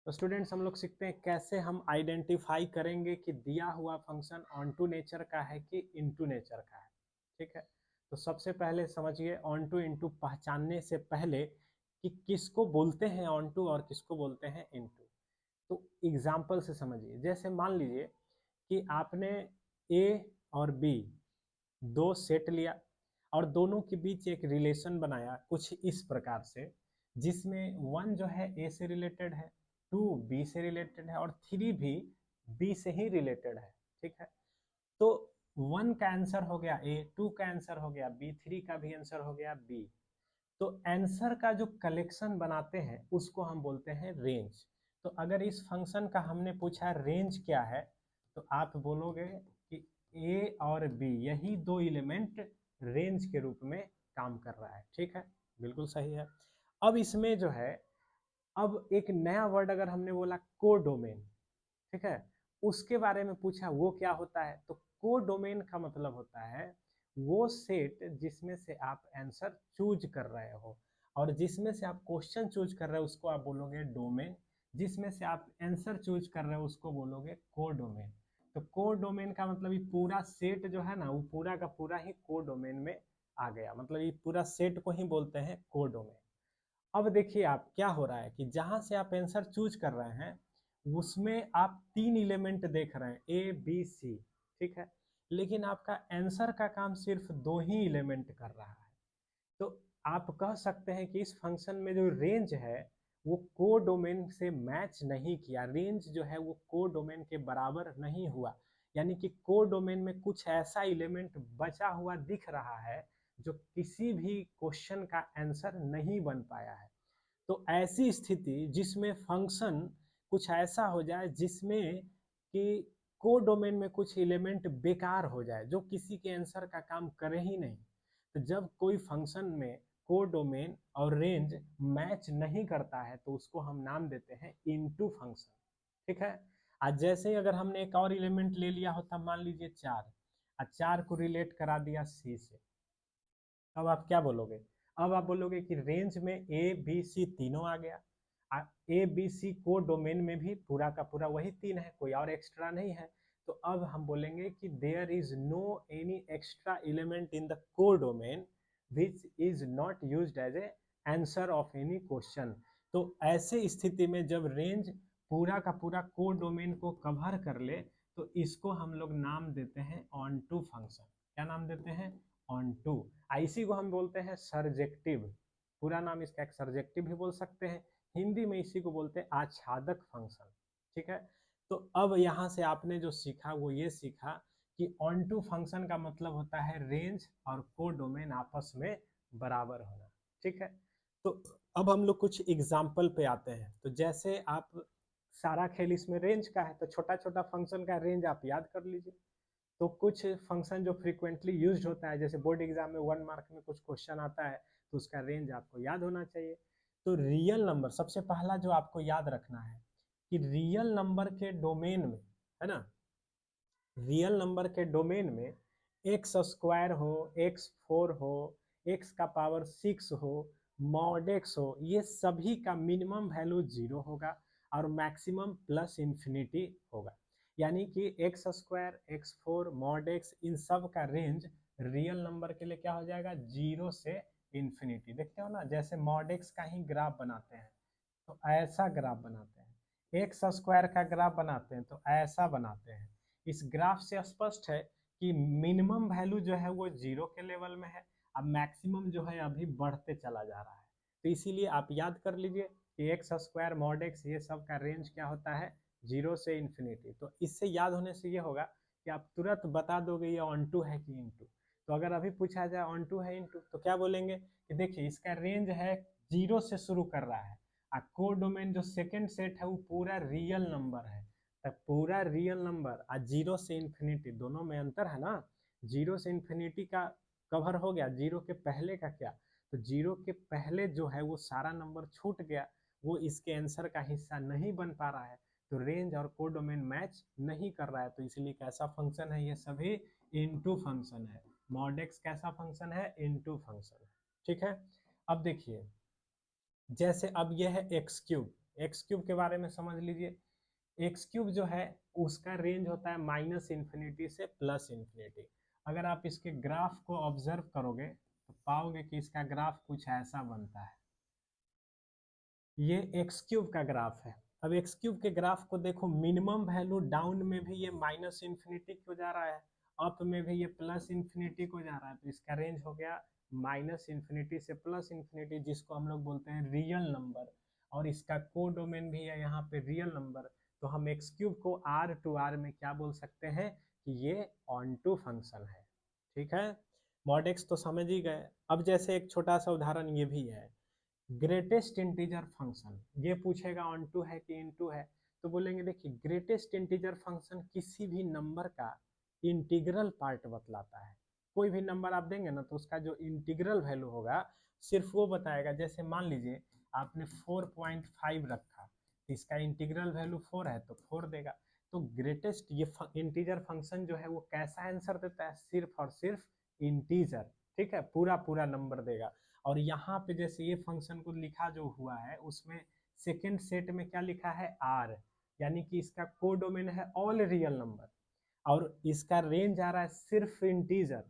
तो स्टूडेंट्स हम लोग सीखते हैं कैसे हम आइडेंटिफाई करेंगे कि दिया हुआ फंक्शन ऑन टू नेचर का है कि इनटू नेचर का है। ठीक है, तो सबसे पहले समझिए ऑन टू इनटू पहचानने से पहले कि किसको बोलते हैं ऑन टू और किसको बोलते हैं इनटू। तो एग्जाम्पल से समझिए, जैसे मान लीजिए कि आपने ए और बी दो सेट लिया और दोनों के बीच एक रिलेशन बनाया कुछ इस प्रकार से, जिसमें वन जो है ए से रिलेटेड है, टू बी से रिलेटेड है और थ्री भी बी से ही रिलेटेड है। ठीक है, तो वन का आंसर हो गया ए, टू का आंसर हो गया बी, थ्री का भी आंसर हो गया बी। तो आंसर का जो कलेक्शन बनाते हैं उसको हम बोलते हैं रेंज। तो अगर इस फंक्शन का हमने पूछा रेंज क्या है, तो आप बोलोगे कि ए और बी यही दो एलिमेंट रेंज के रूप में काम कर रहा है। ठीक है, बिल्कुल सही है। अब इसमें जो है, अब एक नया वर्ड अगर हमने बोला कोडोमेन, ठीक है, उसके बारे में पूछा वो क्या होता है, तो कोडोमेन का मतलब होता है वो सेट जिसमें से आप आंसर चूज कर रहे हो, और जिसमें से आप क्वेश्चन चूज कर रहे हो उसको आप बोलोगे डोमेन, जिसमें से आप आंसर चूज कर रहे हो उसको बोलोगे कोडोमेन। तो कोडोमेन का मतलब ये पूरा सेट जो है ना, वो पूरा का पूरा ही कोडोमेन में आ गया, मतलब ये पूरा सेट को ही बोलते हैं कोडोमेन। अब देखिए आप क्या हो रहा है कि जहां से आप आंसर चूज कर रहे हैं उसमें आप तीन एलिमेंट देख रहे हैं ए बी सी। ठीक है, लेकिन आपका आंसर का काम सिर्फ दो ही एलिमेंट कर रहा है। तो आप कह सकते हैं कि इस फंक्शन में जो रेंज है वो कोडोमेन से मैच नहीं किया, रेंज जो है वो कोडोमेन के बराबर नहीं हुआ, यानी कि कोडोमेन में कुछ ऐसा एलिमेंट बचा हुआ दिख रहा है जो किसी भी क्वेश्चन का आंसर नहीं बन पाया है। तो ऐसी स्थिति जिसमें फंक्शन कुछ ऐसा हो जाए जिसमें कि कोडोमेन में कुछ एलिमेंट बेकार हो जाए जो किसी के आंसर का काम करे ही नहीं, तो जब कोई फंक्शन में कोडोमेन और रेंज मैच नहीं करता है तो उसको हम नाम देते हैं इनटू फंक्शन। ठीक है, आज जैसे ही अगर हमने एक और एलिमेंट ले लिया होता, मान लीजिए चार, और चार को रिलेट करा दिया सी से, अब आप क्या बोलोगे? अब आप बोलोगे कि रेंज में ए बी सी तीनों आ गया, ए बी सी को डोमेन में भी पूरा का पूरा वही तीन है, कोई और एक्स्ट्रा नहीं है। तो अब हम बोलेंगे कि there is no any extra element in the codomain which is not used as a answer of any question. तो ऐसे स्थिति में जब रेंज पूरा का पूरा को डोमेन को कवर कर ले तो इसको हम लोग नाम देते हैं ऑन टू फंक्शन। क्या नाम देते हैं? Onto. इसी को हम बोलते हैं सरजेक्टिव, पूरा नाम इसका एक सरजेक्टिव भी बोल सकते हैं, हिंदी में इसी को बोलते हैं आच्छादक फंक्शन। ठीक है, तो अब यहाँ से आपने जो सीखा वो ये सीखा कि ऑन टू फंक्शन का मतलब होता है रेंज और कोडोमेन आपस में बराबर होना। ठीक है, तो अब हम लोग कुछ एग्जाम्पल पे आते हैं। तो जैसे आप सारा खेल इसमें रेंज का है, तो छोटा छोटा फंक्शन का रेंज आप याद कर लीजिए। तो कुछ फंक्शन जो फ्रीक्वेंटली यूज्ड होता है, जैसे बोर्ड एग्जाम में 1 मार्क में कुछ क्वेश्चन आता है, तो उसका रेंज आपको याद होना चाहिए। तो रियल नंबर सबसे पहला जो आपको याद रखना है कि रियल नंबर के डोमेन में, है ना, रियल नंबर के डोमेन में एक्स स्क्वायर हो, एक्स फोर हो, एक्स का पावर 6 हो, मॉड एक्स हो, ये सभी का मिनिमम वैल्यू 0 होगा और मैक्सिमम प्लस इन्फिनिटी होगा। यानी कि x square, x four, mod x, इन सब का रेंज रियल नंबर के लिए क्या हो जाएगा? 0 से इन्फिनिटी। देखते हो ना, जैसे मॉड एक्स का ही ग्राफ बनाते हैं तो ऐसा ग्राफ बनाते हैं, एक्स स्क्वायर का ग्राफ बनाते हैं तो ऐसा बनाते हैं। इस ग्राफ से स्पष्ट है कि मिनिमम वैल्यू जो है वो 0 के लेवल में है, अब मैक्सिमम जो है अभी बढ़ते चला जा रहा है। तो इसीलिए आप याद कर लीजिए कि एक्स स्क्वायर, मॉड एक्स, ये सब का रेंज क्या होता है? 0 से इन्फिनिटी। तो इससे याद होने से ये होगा कि आप तुरंत बता दोगे ये ऑन टू है कि इनटू। तो अगर अभी पूछा जाए ऑन टू है इनटू, तो क्या बोलेंगे कि देखिए इसका रेंज है 0 से शुरू कर रहा है, कोडोमेन जो सेकंड सेट है वो पूरा रियल नंबर है। तब पूरा रियल नंबर और 0 से इन्फिनिटी दोनों में अंतर है ना, 0 से इन्फिनिटी का कवर हो गया, 0 के पहले का क्या? तो 0 के पहले जो है वो सारा नंबर छूट गया, वो इसके आंसर का हिस्सा नहीं बन पा रहा है, तो रेंज और कोडोमेन मैच नहीं कर रहा है। तो इसलिए कैसा फंक्शन है? ये सभी इनटू फंक्शन है। मॉड एक्स कैसा फंक्शन है? इनटू फंक्शन है। ठीक है, अब देखिए जैसे अब यह है एक्स क्यूब, एक्स क्यूब के बारे में समझ लीजिए। एक्स क्यूब जो है उसका रेंज होता है -इन्फिनिटी से +इन्फिनिटी। अगर आप इसके ग्राफ को ऑब्जर्व करोगे तो पाओगे कि इसका ग्राफ कुछ ऐसा बनता है। ये एक्स क्यूब का ग्राफ है। अब एक्स क्यूब के ग्राफ को देखो, मिनिमम वैल्यू डाउन में भी ये -इन्फिनिटी को जा रहा है, अप में भी ये +इन्फिनिटी को जा रहा है। तो इसका रेंज हो गया -इन्फिनिटी से +इन्फिनिटी, जिसको हम लोग बोलते हैं रियल नंबर। और इसका कोडोमेन भी है यहाँ पे रियल नंबर। तो हम एक्स क्यूब को आर टू आर में क्या बोल सकते हैं कि ये ऑन टू फंक्शन है। ठीक है, मॉड एक्स तो समझ ही गए। अब जैसे एक छोटा सा उदाहरण ये भी है, ग्रेटेस्ट इंटीजर फंक्शन। ये पूछेगा ऑन टू है कि इन टू है, तो बोलेंगे देखिए ग्रेटेस्ट इंटीजर फंक्शन किसी भी नंबर का इंटीग्रल पार्ट बतलाता है। कोई भी नंबर आप देंगे ना तो उसका जो इंटीग्रल वैल्यू होगा सिर्फ वो बताएगा। जैसे मान लीजिए आपने 4.5 रखा, तो इसका इंटीग्रल वैल्यू 4 है तो 4 देगा। तो ग्रेटेस्ट ये इंटीजर फंक्शन जो है वो कैसा आंसर देता है, सिर्फ और सिर्फ इंटीजर। ठीक है, पूरा पूरा नंबर देगा। और यहाँ पे जैसे ये फंक्शन को लिखा जो हुआ है उसमें सेकेंड सेट में क्या लिखा है, आर, यानी कि इसका कोडोमेन है ऑल रियल नंबर, और इसका रेंज आ रहा है सिर्फ इंटीजर।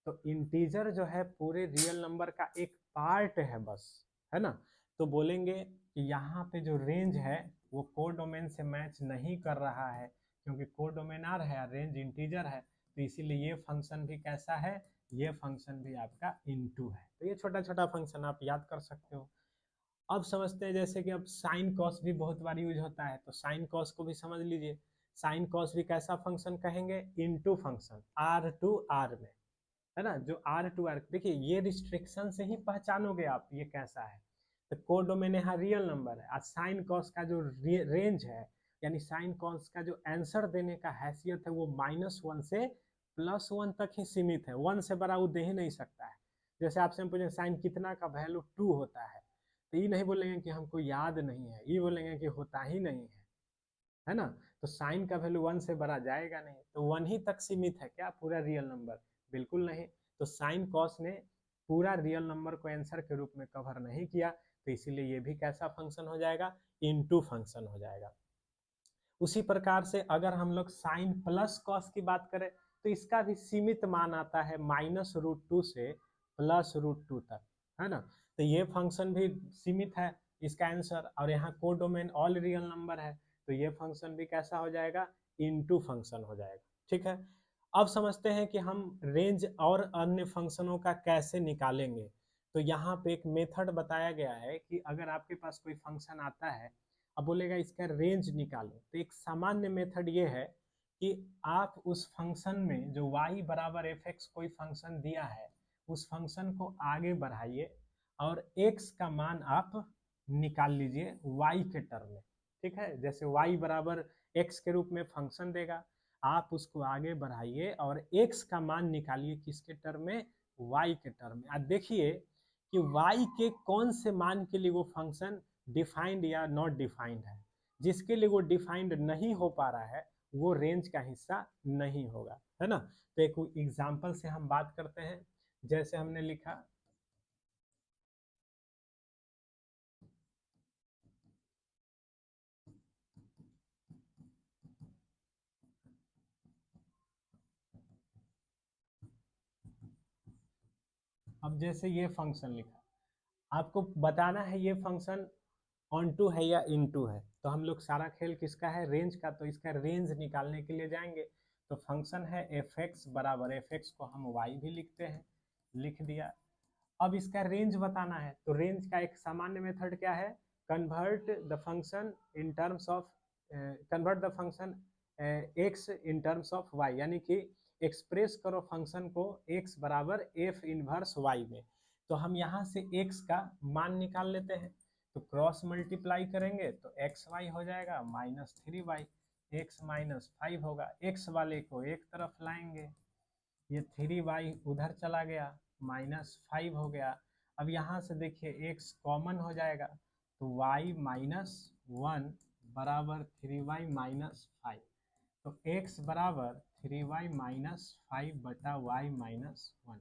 तो इंटीजर जो है पूरे रियल नंबर का एक पार्ट है बस, है ना। तो बोलेंगे कि यहाँ पे जो रेंज है वो कोडोमेन से मैच नहीं कर रहा है, क्योंकि कोडोमेन आर है, रेंज इंटीजर है। तो इसीलिए ये फंक्शन भी कैसा है, ये फंक्शन भी आपका इनटू है। तो ये छोटा छोटा फंक्शन आप याद कर सकते हो। अब समझते हैं, जैसे कि अब साइन कॉस भी बहुत बार यूज होता है, तो साइन कॉस को भी समझ लीजिए। साइन कॉस भी कैसा फंक्शन कहेंगे, into function, R to R में, है ना। जो आर टू आर, देखिए ये रिस्ट्रिक्शन से ही पहचानोगे आप ये कैसा है। तो कोडोमेन यहाँ रियल नंबर है, और साइन कॉस का जो रेंज है, यानी साइन कॉस का जो आंसर देने का हैसियत है वो -1 से +1 तक ही सीमित है। 1 से बड़ा वो दे ही नहीं सकता है। जैसे आपसे हम पूछें साइन कितना का वैल्यू 2 होता है, तो ये नहीं बोलेंगे कि हमको याद नहीं है, ये बोलेंगे कि होता ही नहीं है ना। तो साइन का वैल्यू 1 से बड़ा जाएगा नहीं, तो 1 ही तक सीमित है क्या पूरा रियल नंबर, बिल्कुल नहीं। तो साइन कॉस ने पूरा रियल नंबर को आंसर के रूप में कवर नहीं किया, तो इसीलिए ये भी कैसा फंक्शन हो जाएगा, इनटू फंक्शन हो जाएगा। उसी प्रकार से अगर हम लोग साइन प्लस कॉस की बात करें तो इसका भी सीमित मान आता है -√2 से +√2 तक, है ना। तो ये फंक्शन भी सीमित है इसका आंसर, और यहाँ कोडोमेन ऑल रियल नंबर है, तो ये फंक्शन भी कैसा हो जाएगा, इनटू फंक्शन हो जाएगा। ठीक है, अब समझते हैं कि हम रेंज और अन्य फंक्शनों का कैसे निकालेंगे। तो यहाँ पे एक मेथड बताया गया है कि अगर आपके पास कोई फंक्शन आता है, अब बोलेगा इसका रेंज निकालो, तो एक सामान्य मेथड ये है कि आप उस फंक्शन में जो y बराबर f(x) कोई फंक्शन दिया है, उस फंक्शन को आगे बढ़ाइए और x का मान आप निकाल लीजिए y के टर्म में। ठीक है, जैसे y बराबर x के रूप में फंक्शन देगा, आप उसको आगे बढ़ाइए और x का मान निकालिए किसके टर्म में, y के टर्म में। अब देखिए कि y के कौन से मान के लिए वो फंक्शन डिफाइंड या नॉट डिफाइंड है। जिसके लिए वो डिफाइंड नहीं हो पा रहा है वो रेंज का हिस्सा नहीं होगा, है ना। तो एक एग्जांपल से हम बात करते हैं, जैसे हमने लिखा, अब जैसे ये फंक्शन लिखा, आपको बताना है ये फंक्शन ऑन टू है या इन टू है। तो हम लोग सारा खेल किसका है, रेंज का। तो इसका रेंज निकालने के लिए जाएंगे, तो फंक्शन है f(x) बराबर f(x) को हम y भी लिखते हैं, लिख दिया। अब इसका रेंज बताना है, तो रेंज का एक सामान्य मेथड क्या है, convert the function in terms of convert the function x in terms of y, यानी कि एक्सप्रेस करो फंक्शन को x बराबर f इनवर्स y में। तो हम यहाँ से x का मान निकाल लेते हैं, तो क्रॉस मल्टीप्लाई करेंगे तो एक्स वाई हो जाएगा -3y, x -5 होगा। x वाले को एक तरफ लाएंगे, ये 3y उधर चला गया, -5 हो गया। अब यहाँ से देखिए x कॉमन हो जाएगा, तो y -1 बराबर 3y -5। तो x बराबर 3y -5 बटा y -1।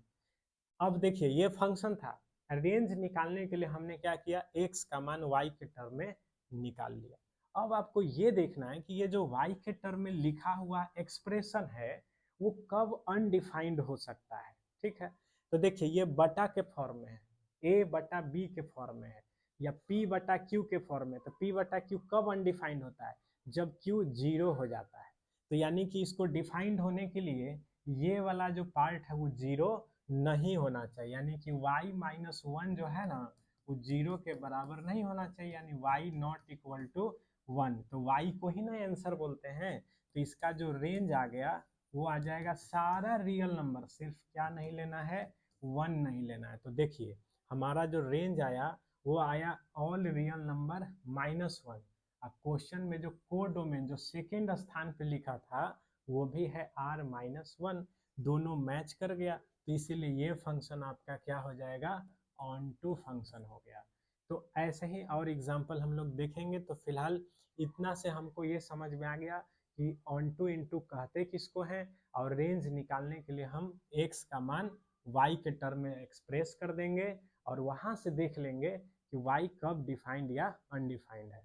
अब देखिए ये फंक्शन था, रेंज निकालने के लिए हमने क्या किया, x का मान y के टर्म में निकाल लिया। अब आपको ये देखना है कि ये जो y के टर्म में लिखा हुआ एक्सप्रेशन है वो कब अनडिफाइंड हो सकता है। ठीक है, तो देखिए ये बटा के फॉर्म में है, a बटा b के फॉर्म में है, या p बटा q के फॉर्म में। तो p बटा q कब अनडिफाइंड होता है, जब q जीरो हो जाता है। तो यानी कि इसको डिफाइंड होने के लिए ये वाला जो पार्ट है वो जीरो नहीं होना चाहिए, यानी कि y माइनस वन जो है ना वो जीरो के बराबर नहीं होना चाहिए, यानी y not equal to one. तो y को ही ना आंसर बोलते हैं। तो इसका जो रेंज आ गया वो आ जाएगा सारा रियल नंबर, सिर्फ क्या नहीं लेना है, वन नहीं लेना है। तो देखिए हमारा जो रेंज आया वो आया all real number minus one. अब क्वेश्चन में जो कोडोमेन जो सेकेंड स्थान पे लिखा था वो भी है r माइनस वन, दोनों मैच कर गया। तो इसीलिए ये फंक्शन आपका क्या हो जाएगा, ऑन टू फंक्शन हो गया। तो ऐसे ही और एग्जांपल हम लोग देखेंगे। तो फिलहाल इतना से हमको ये समझ में आ गया कि ऑन टू इंटू कहते किसको हैं, और रेंज निकालने के लिए हम x का मान y के टर्म में एक्सप्रेस कर देंगे और वहां से देख लेंगे कि y कब डिफाइंड या अनडिफाइंड है।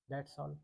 That's all.